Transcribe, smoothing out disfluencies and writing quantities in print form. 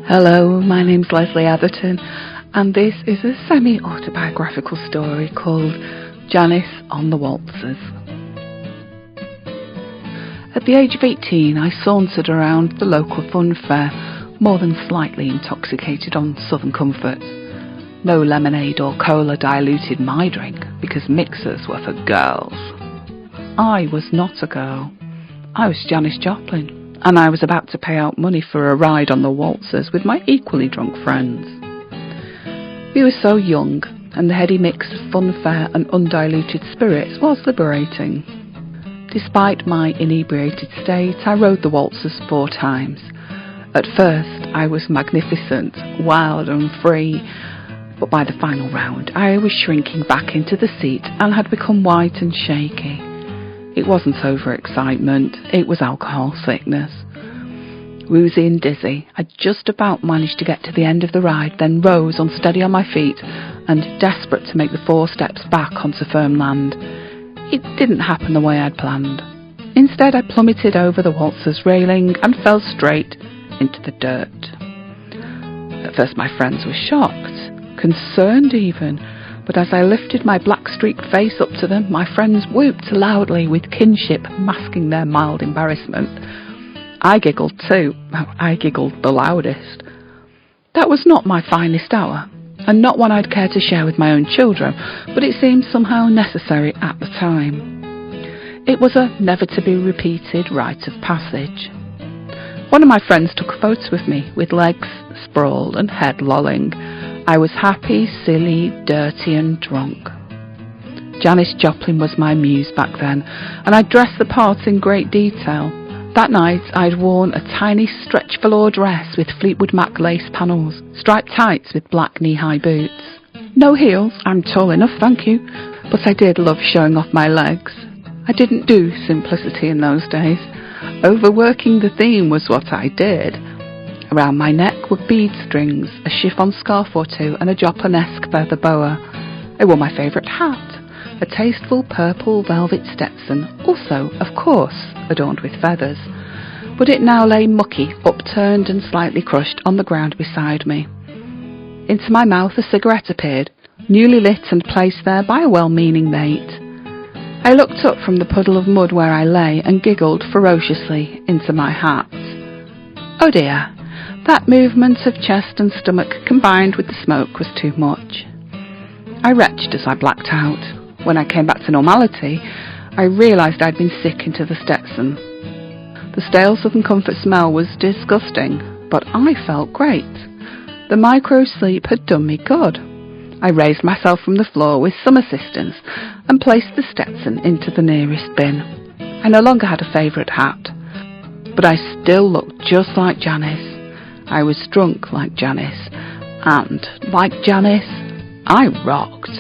Hello, my name's Lesley Reads, and this is a semi-autobiographical story called Janis on the Waltzers. At the age of 18, I sauntered around the local fun fair, more than slightly intoxicated on Southern comforts. No lemonade or cola diluted my drink, because mixers were for girls. I was not a girl. I was Ms Joplin, and I was about to pay out money for a ride on the Waltzers with my equally drunk friends. We were so young, and the heady mix of fun fare and undiluted spirits was liberating. Despite my inebriated state, I rode the Waltzers 4 times. At first, I was magnificent, wild and free, but by the final round, I was shrinking back into the seat and had become white and shaky. It wasn't overexcitement, it was alcohol sickness. Woozy and dizzy, I just about managed to get to the end of the ride, then rose unsteady on my feet and desperate to make the 4 steps back onto firm land. It didn't happen the way I'd planned. Instead, I plummeted over the Waltzers railing and fell straight into the dirt. At first my friends were shocked, concerned even, but as I lifted my black-streaked face up to them, my friends whooped loudly with kinship masking their mild embarrassment. I giggled too. I giggled the loudest. That was not my finest hour, and not one I'd care to share with my own children, but it seemed somehow necessary at the time. It was a never-to-be-repeated rite of passage. One of my friends took a photo with me, with legs sprawled and head lolling. I was happy, silly, dirty and drunk. Janis Joplin was my muse back then, and I dressed the part in great detail. That night I'd worn a tiny stretch velour dress with Fleetwood Mac lace panels, striped tights with black knee-high boots. No heels, I'm tall enough, thank you, but I did love showing off my legs. I didn't do simplicity in those days. Overworking the theme was what I did. Around my neck were bead strings, a chiffon scarf or 2 and a Joplin-esque feather boa. I wore my favourite hat, a tasteful purple velvet Stetson, also, of course, adorned with feathers, but it now lay mucky, upturned and slightly crushed on the ground beside me. Into my mouth a cigarette appeared, newly lit and placed there by a well-meaning mate. I looked up from the puddle of mud where I lay and giggled ferociously into my hat. Oh dear, that movement of chest and stomach combined with the smoke was too much. I retched as I blacked out. When I came back to normality, I realised I'd been sick into the Stetson. The stale Southern Comfort smell was disgusting, but I felt great. The micro-sleep had done me good. I raised myself from the floor with some assistance and placed the Stetson into the nearest bin. I no longer had a favourite hat, but I still looked just like Janis. I was drunk like Janis, and, like Janis, I rocked.